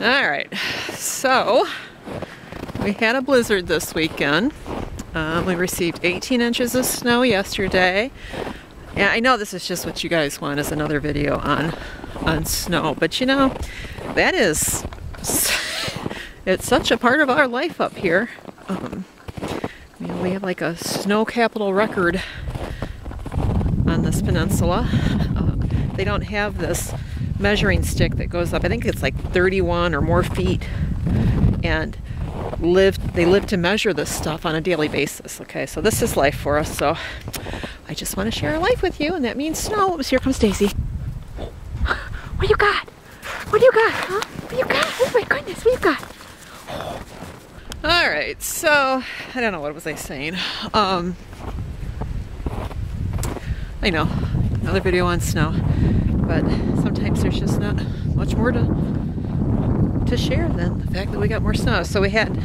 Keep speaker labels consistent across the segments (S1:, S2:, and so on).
S1: All right, so we had a blizzard this weekend. We received 18 inches of snow yesterday. Yeah, I know this is just what you guys want, is another video on snow, but you know, that is, it's such a part of our life up here. You know, we have like a snow capital record on this peninsula. They don't have this measuring stick that goes up, I think it's like 31 or more feet, and they live to measure this stuff on a daily basis. Okay, so this is life for us, so I just want to share our life with you, and that means snow. Here comes Daisy. What do you got? What do you got, huh? What do you got? Oh my goodness, what do you got? All right, so I don't know, what was I saying? I know, another video on snow, but sometimes there's just not much more to share than the fact that we got more snow. So we had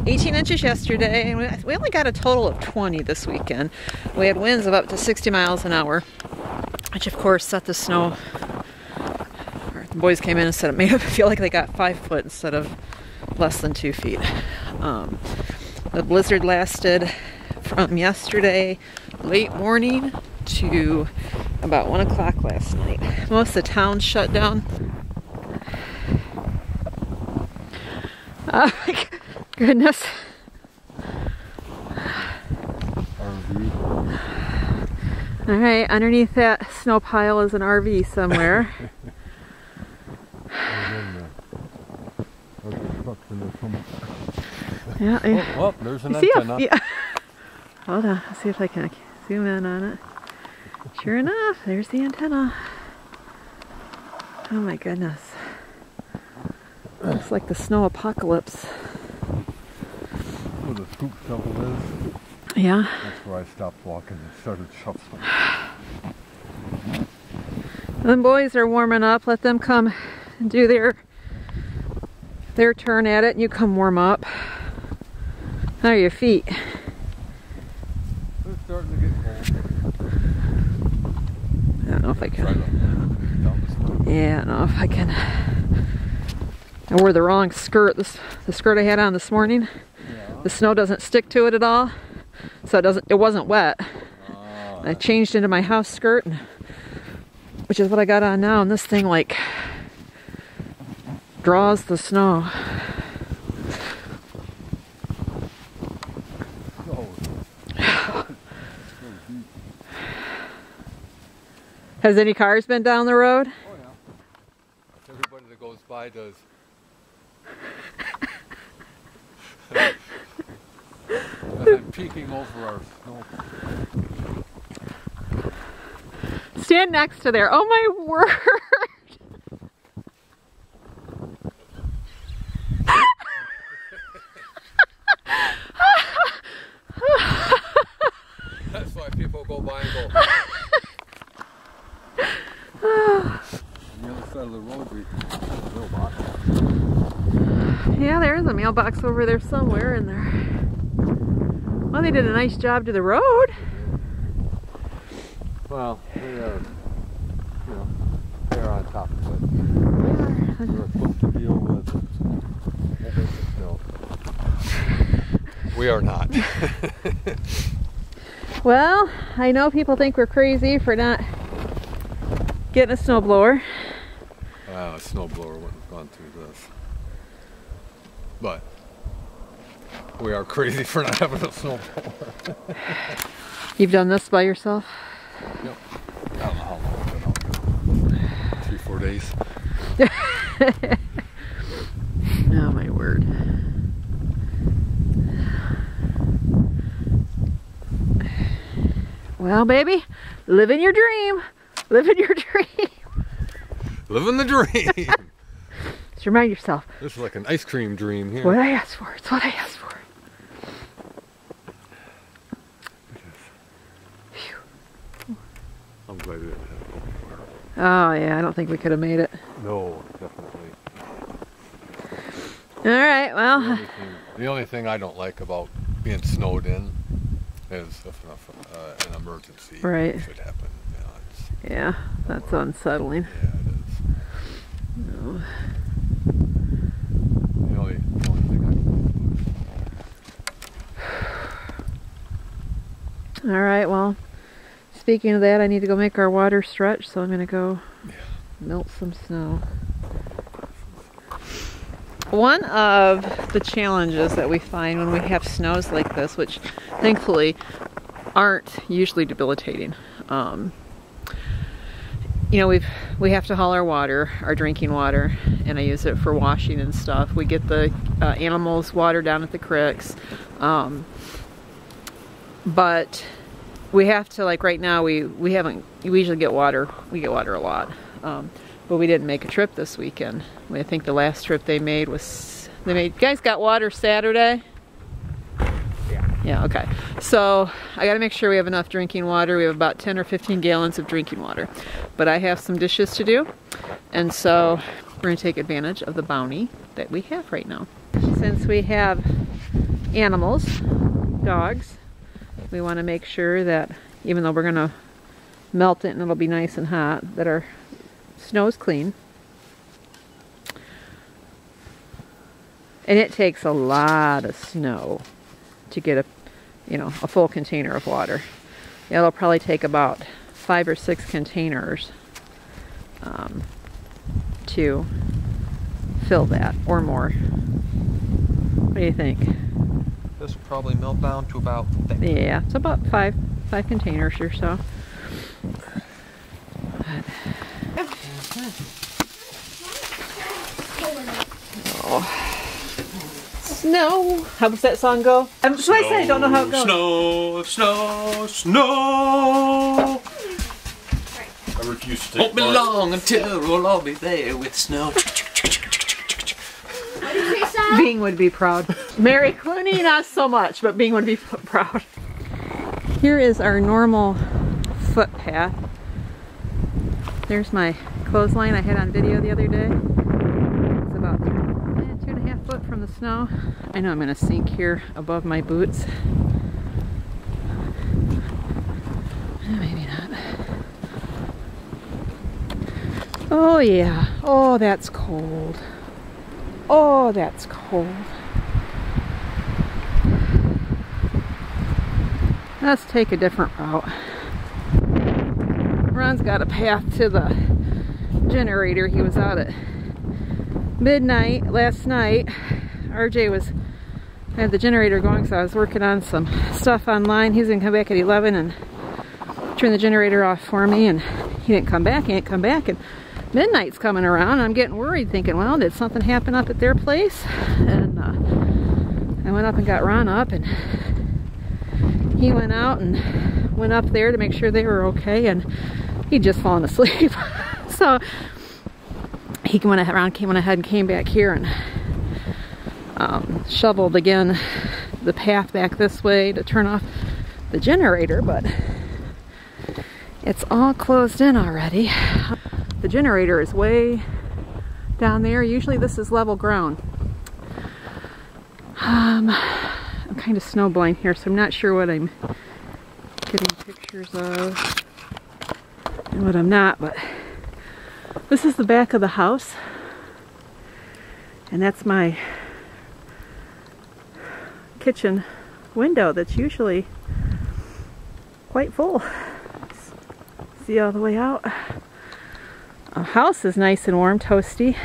S1: 18 inches yesterday, and we only got a total of 20 this weekend. We had winds of up to 60 miles an hour, which of course set the snow. The boys came in and said it made them feel like they got 5 foot instead of less than 2 feet. The blizzard lasted from yesterday late morning to about 1 o'clock last night. Most of the town shut down. Oh my goodness. All right, underneath that snow pile is an RV somewhere. Yeah.
S2: Oh, there's an antenna.
S1: Yeah. Hold on, let's see if I can zoom in on it. Sure enough, there's the antenna. Oh my goodness. Looks like the snow apocalypse.
S2: Where the scoop shovel is.
S1: Yeah.
S2: That's where I stopped walking and started shuffling.
S1: The boys are warming up. Let them come and do their turn at it, and you come warm up. How are your feet?
S2: It's starting to get cold.
S1: I don't know if I can. Yeah, I don't know if I can. I wore the wrong skirt. The skirt I had on this morning. Yeah. The snow doesn't stick to it at all, so it wasn't wet. I changed into my house skirt, which is what I got on now, and this thing like draws the snow. Has any cars been down the road?
S2: Oh yeah. Everybody that goes by does. And I'm peeking over our snow.
S1: Stand next to there. Oh my word!
S2: That's why people go by and go. On the other side of the road, there's a mailbox.
S1: Yeah, there is a mailbox over there somewhere in there. Well, they did a nice job to the road.
S2: Well, they're on top of it. We're supposed to deal with snow. We are not.
S1: Well, I know people think we're crazy for not getting a snowblower.
S2: Wow, a snowblower wouldn't have gone through this. But we are crazy for not having a snowblower.
S1: You've done this by yourself?
S2: Yep. I don't know how long it's been out. 3-4 days.
S1: Oh my word. Well, baby, living your dream. Living your dream.
S2: Living the dream.
S1: Just remind yourself.
S2: This is like an ice cream dream here.
S1: It's what I asked for. It's what I asked for.
S2: I'm glad we didn't have to go anywhere.
S1: Oh yeah, I don't think we could have made it.
S2: No, definitely.
S1: All right, well.
S2: The only thing I don't like about being snowed in is if an emergency
S1: right.
S2: should happen. You know,
S1: Yeah, that's unsettling.
S2: Yeah, it is.
S1: No.
S2: The only thing I can
S1: All right, well, speaking of that, I need to go make our water stretch, so I'm going to go melt some snow. One of the challenges that we find when we have snows like this, which thankfully aren't usually debilitating, you know, we have to haul our water, our drinking water, and I use it for washing and stuff. We get the animals' water down at the creeks, but we have to, like right now, we usually get water. We get water a lot, but we didn't make a trip this weekend. I think the last trip they made was you guys got water Saturday. Yeah, okay. So I got to make sure we have enough drinking water. We have about 10 or 15 gallons of drinking water. But I have some dishes to do, and so we're going to take advantage of the bounty that we have right now. Since we have animals, dogs, we want to make sure that even though we're going to melt it and it'll be nice and hot, that our snow is clean. And it takes a lot of snow to get a full container of water. It'll probably take about 5 or 6 containers to fill that, or more. What do you think?
S3: This will probably melt down to about that.
S1: Yeah, it's about five containers or so. Oh. Snow. How does that song go? So I said I don't know how it goes.
S3: Snow, snow, snow.
S2: I refuse to take
S3: Won't be long until we'll all be there with snow.
S1: Bing would be proud. Mary Clooney, not so much, but Bing would be proud. Here is our normal footpath. There's my clothesline I had on video the other day. It's about 2.5 foot from the snow. I know I'm going to sink here above my boots. Maybe not. Oh yeah. Oh, that's cold. Oh, that's cold. Let's take a different route. Ron's got a path to the generator. He was out at midnight last night. RJ had the generator going, so I was working on some stuff online. He's gonna come back at 11 and turn the generator off for me, and he didn't come back. And midnight's coming around. I'm getting worried, thinking, well, did something happen up at their place? And I went up and got Ron up, and he went out and went up there to make sure they were okay, and he'd just fallen asleep. So Ron went ahead and came back here and shoveled again the path back this way to turn off the generator, but it's all closed in already. The generator is way down there. Usually this is level ground. I'm kind of snowblind here, so I'm not sure what I'm getting pictures of and what I'm not, but this is the back of the house, and that's my kitchen window that's usually quite full. See all the way out. Our house is nice and warm, toasty.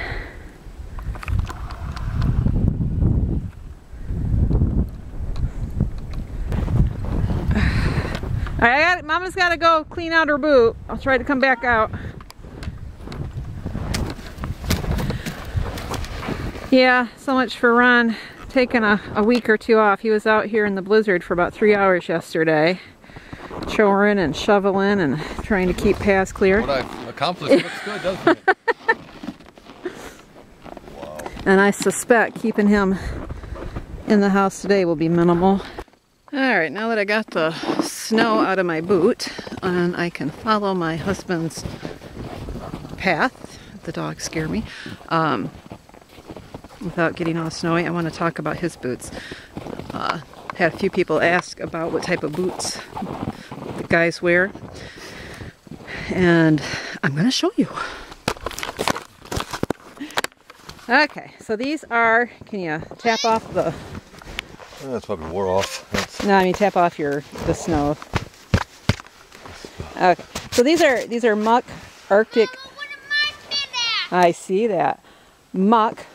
S1: Alright, Mama's got to go clean out her boot. I'll try to come back out. Yeah, so much for Ron taking a week or two off. He was out here in the blizzard for about 3 hours yesterday, choring and shoveling and trying to keep paths clear.
S2: What I've accomplished looks good, doesn't it? Wow.
S1: And I suspect keeping him in the house today will be minimal. Alright, now that I got the snow out of my boot and I can follow my husband's path, the dogs scare me, without getting all snowy, I want to talk about his boots. Had a few people ask about what type of boots the guys wear. and I'm going to show you. Okay, so these are, can you tap off the...
S2: That's probably wore off.
S1: No, I mean tap off the snow. Okay, so these are muck Arctic. I see that. Muck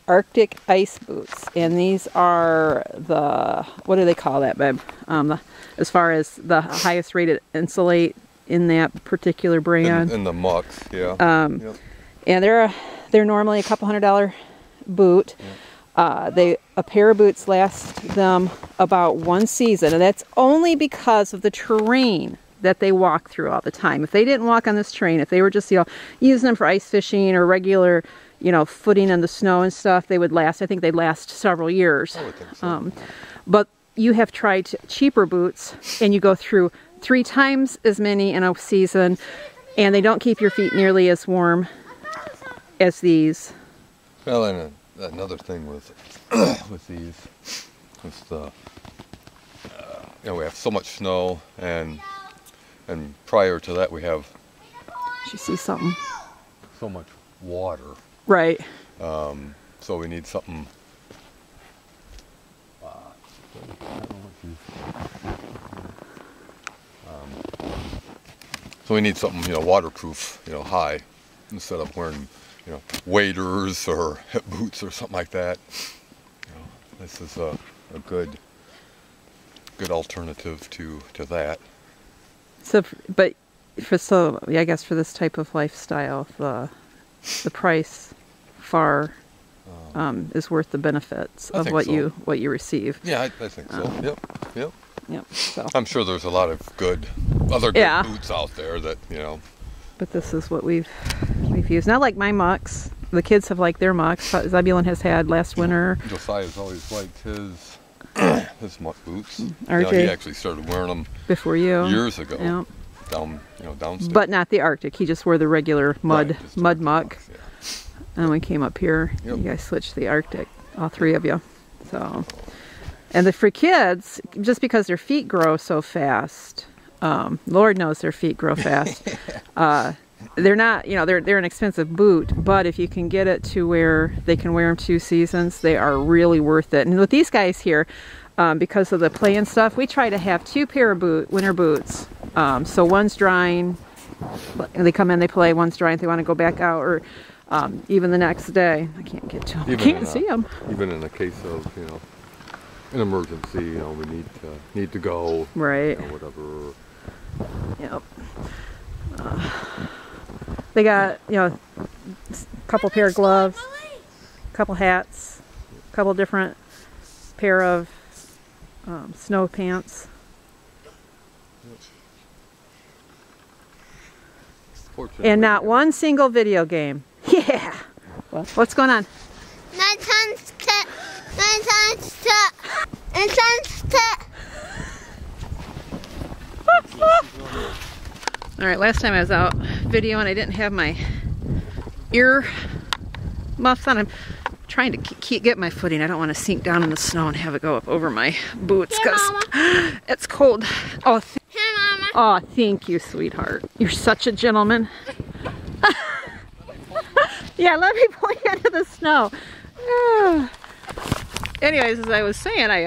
S1: Arctic ice boots, and these are the, what do they call that, babe? As far as the highest rated insulate in that particular brand.
S2: In the mucks, yeah. Yep.
S1: And they're normally a couple $100 boot. Yep. A pair of boots last them about 1 season, and that's only because of the terrain that they walk through all the time. If they didn't walk on this terrain, if they were just, using them for ice fishing or regular, footing in the snow and stuff, they would last. I think they'd last several years.
S2: I would think so.
S1: But you have tried cheaper boots, and you go through 3 times as many in a season, and they don't keep your feet nearly as warm as these.
S2: Well, and another thing with with these is the we have so much snow, and prior to that we have.
S1: You see something?
S2: So much water.
S1: Right.
S2: So we need something. So we need something, waterproof, high, instead of wearing, waders or hip boots or something like that. This is a good alternative to that.
S1: So, I guess for this type of lifestyle, the price far is worth the benefits of what you receive.
S2: Yeah, I think so. Yep.
S1: So
S2: I'm sure there's a lot of other good boots out there that
S1: But this is what we've used. Not like my mucks. The kids have liked their mucks. Zebulon has had last winter.
S2: Josiah's always liked his muck boots.
S1: RJ,
S2: he actually started wearing them
S1: before you
S2: years ago.
S1: Yep.
S2: Downstairs.
S1: But not the Arctic. He just wore the regular mud muck.
S2: Mucks, yeah.
S1: And when we came up here, you guys switched to the Arctic, all 3 of you. So, and for kids, just because their feet grow so fast, Lord knows their feet grow fast. They're not, they're an expensive boot, but if you can get it to where they can wear them 2 seasons, they are really worth it. And with these guys here, because of the play and stuff, we try to have 2 pair of winter boots. So one's drying, they come in, they play, one's drying, they want to go back out, or even the next day. I can't get to them. I can't see them.
S2: Even in the case of, an emergency, we need to go.
S1: Right.
S2: Whatever.
S1: Yep. They got, a couple pair of gloves, a couple hats, a couple different pair of snow pants. And not one single video game. Yeah. What's going on? All right, last time I was out videoing, I didn't have my ear muffs on. I'm trying to get my footing. I don't want to sink down in the snow and have it go up over my boots because it's cold. Oh, oh, thank you, sweetheart. You're such a gentleman. Yeah, let me pull you into the snow. Anyways, as I was saying, I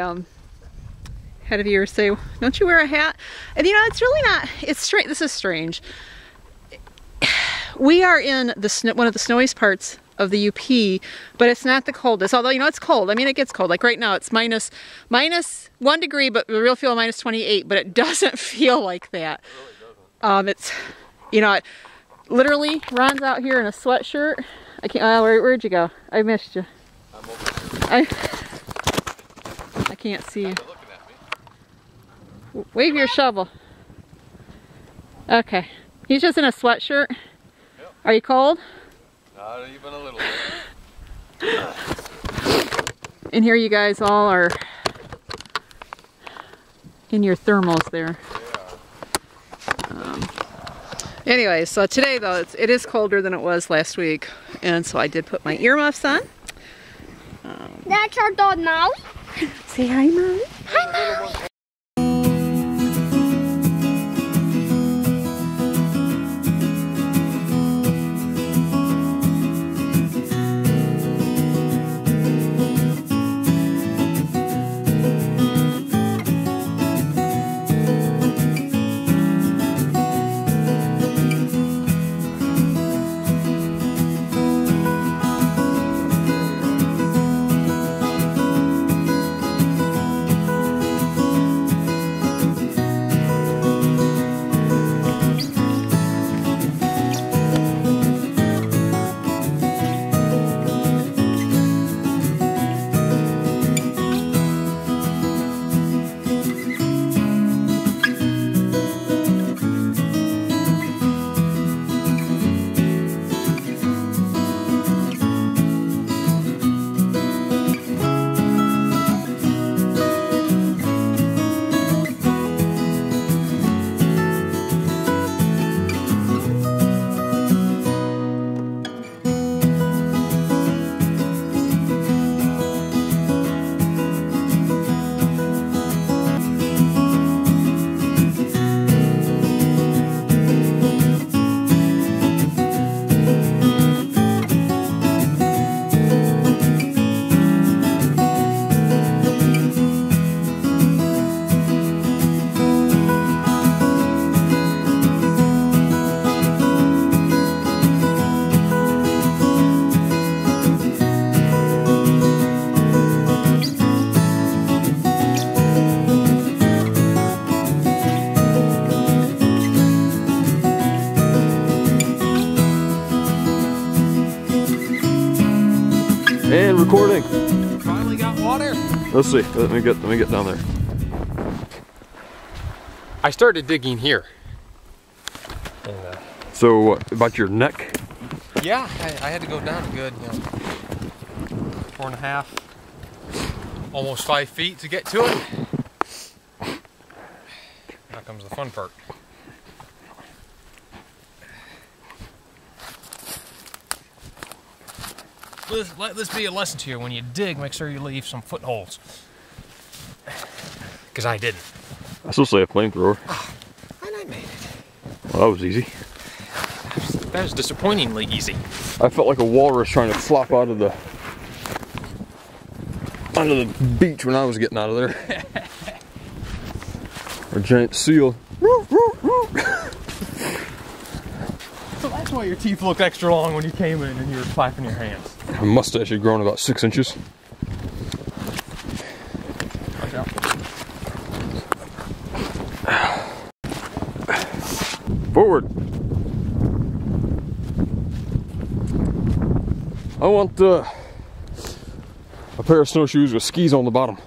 S1: had a viewer say, "Don't you wear a hat?" And it's really not. It's straight. This is strange. We are in one of the snowiest parts of the UP, but it's not the coldest. Although it's cold. I mean, it gets cold. Like right now, it's minus 1 degree, but the real feel minus 28. But it doesn't feel like that. It's it literally Ron's out here in a sweatshirt. I can't. Where'd you go? I missed you. I can't see you. Wave your shovel. Okay. He's just in a sweatshirt. Yep. Are you cold?
S2: Not even a little bit.
S1: And here you guys all are in your thermals there. Anyway, so today though, it is colder than it was last week. And so I did put my earmuffs on.
S4: That's our dog Molly.
S1: Say hi, Molly.
S4: Hi, Molly.
S5: And recording.
S3: Finally got water.
S5: Let's see. Let me get down there.
S3: I started digging here. And,
S5: So what, about your neck?
S3: yeah, I had to go down a good, 4.5, almost 5 feet to get to it. Now comes the fun part. Let this be a lesson to you. When you dig, make sure you leave some footholds. Because I didn't.
S5: I still say a flamethrower.
S3: And I made it.
S5: Well, that was easy.
S3: That was disappointingly easy.
S5: I felt like a walrus trying to flop onto the beach when I was getting out of there. Or a giant seal.
S3: So that's why your teeth looked extra long when you came in and you were clapping your hands.
S5: My mustache had grown about 6 inches.
S3: Watch out.
S5: Forward. I want a pair of snowshoes with skis on the bottom.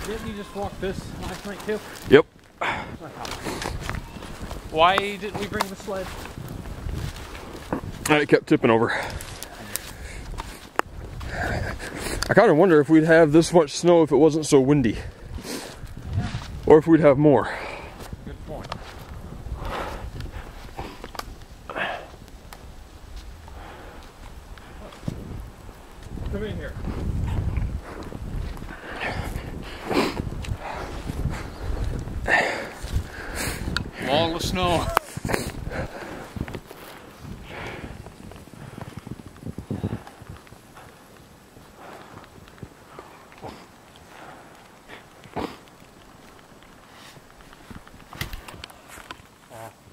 S3: Didn't you just walk this last night too?
S5: Yep.
S3: Why didn't we bring the sled?
S5: I kept tipping over. I kind of wonder if we'd have this much snow if it wasn't so windy. Or if we'd have more.
S3: Good point. Come in here. Wall of snow.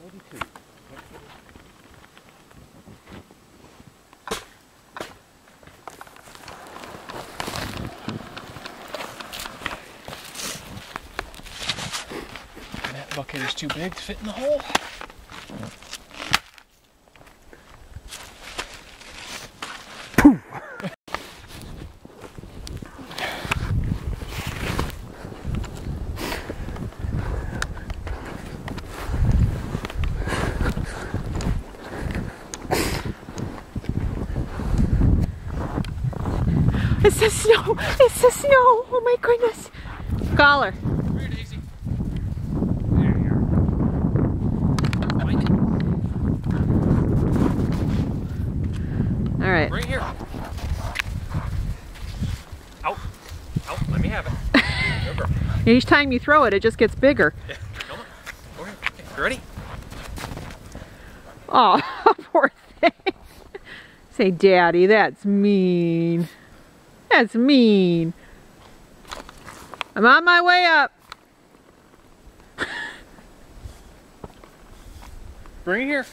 S3: Maybe 2. That bucket is too big to fit in the hole.
S1: It's the snow! It's the snow! Oh my goodness! Collar.
S3: Come here, Daisy. There you are. Find it.
S1: All right.
S3: Bring it here. Out. Out. Let me have it. Good girl.
S1: Each time you throw it, it just gets bigger.
S3: Yeah. Come on. Over here. Okay. You ready?
S1: Oh, poor thing. Say, Daddy, that's mean. That's mean. I'm on my way up.
S3: Bring it here.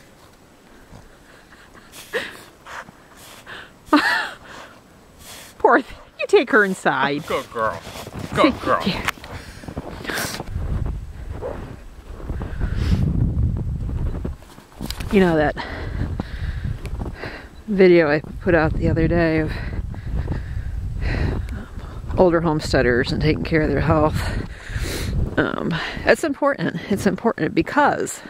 S1: Poor thing. You take her inside.
S3: Good girl. Good girl.
S1: Yeah. You know that video I put out the other day of older homesteaders and taking care of their health. It's important. It's important because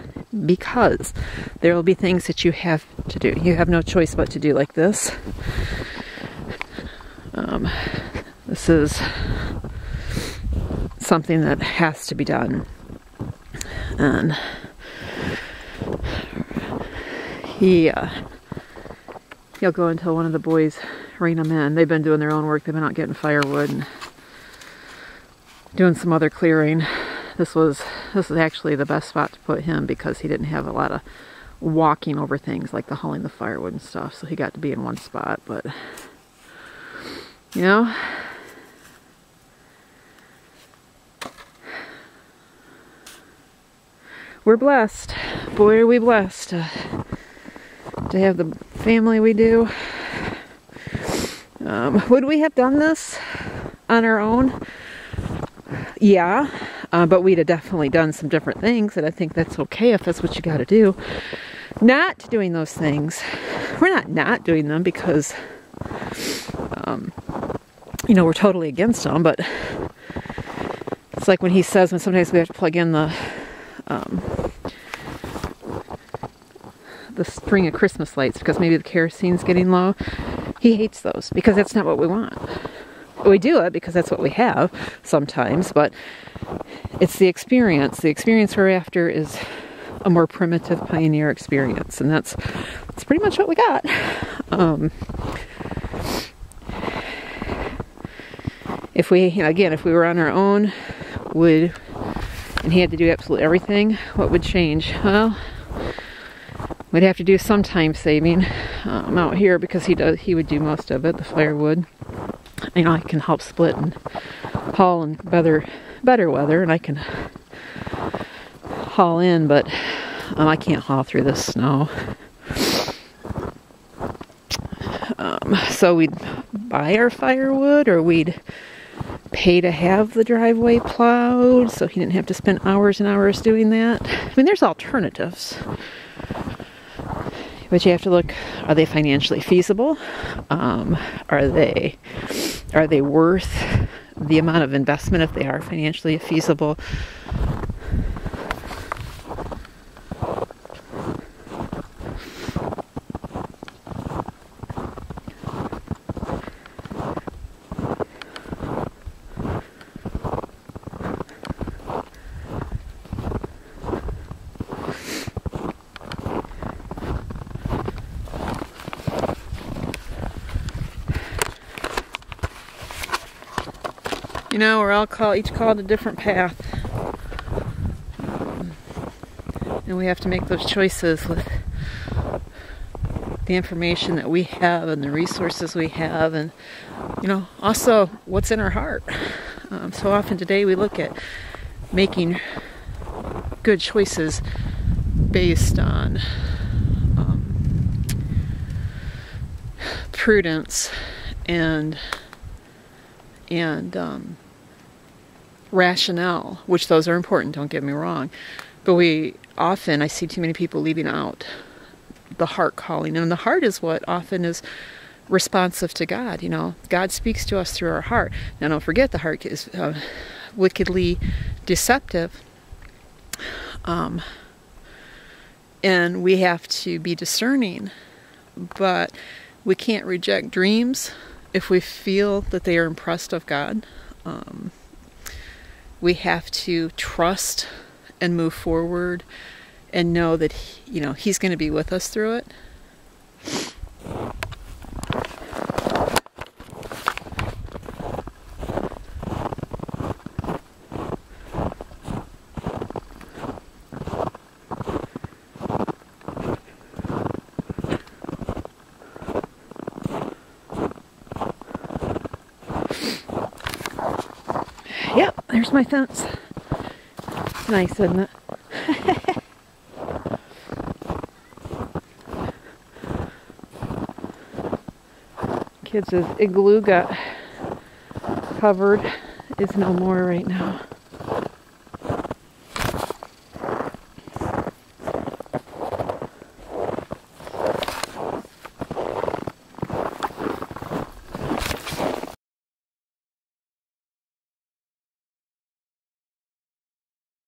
S1: there will be things that you have to do. You have no choice but to do, like this. This is something that has to be done. And he'll go until one of the boys rein them in. They've been doing their own work. They've been out getting firewood and doing some other clearing. This is actually the best spot to put him because he didn't have a lot of walking over things like the hauling the firewood and stuff. So he got to be in one spot. But you know, we're blessed. Boy, are we blessed to have the family we do. Would we have done this on our own? Yeah, but we'd have definitely done some different things, and I think that's okay if that's what you got to do. Not doing those things, we're not doing them because, you know, we're totally against them, but it's like when he says when sometimes we have to plug in the string of Christmas lights because maybe the kerosene's getting low. He hates those because that's not what we want. We do it because that's what we have sometimes, but it's the experience. The experience we're after is a more primitive pioneer experience, and that's pretty much what we got. If we, you know, again, if we were on our own, and he had to do absolutely everything, what would change? Well, we'd have to do some time saving out here because he would do most of it, the firewood. You know, I can help split and haul in better weather, and I can haul in, but I can't haul through this snow. So we'd buy our firewood, or we'd pay to have the driveway plowed so he didn't have to spend hours and hours doing that. I mean, there's alternatives. But you have to look, are they financially feasible? Are they worth the amount of investment if they are financially feasible? You know, we're all each called a different path. And we have to make those choices with the information that we have and the resources we have, and, you know, also what's in our heart. So often today we look at making good choices based on prudence and rationale, which those are important, don't get me wrong. But I see too many people leaving out the heart calling. And the heart is what often is responsive to God. You know, God speaks to us through our heart. Now, don't forget, the heart is wickedly deceptive. And we have to be discerning. But we can't reject dreams if we feel that they are impressed of God. We have to trust and move forward and know that, you know, He's going to be with us through it. Yep, there's my fence. It's nice, isn't it? Kids' igloo got covered. Is no more right now.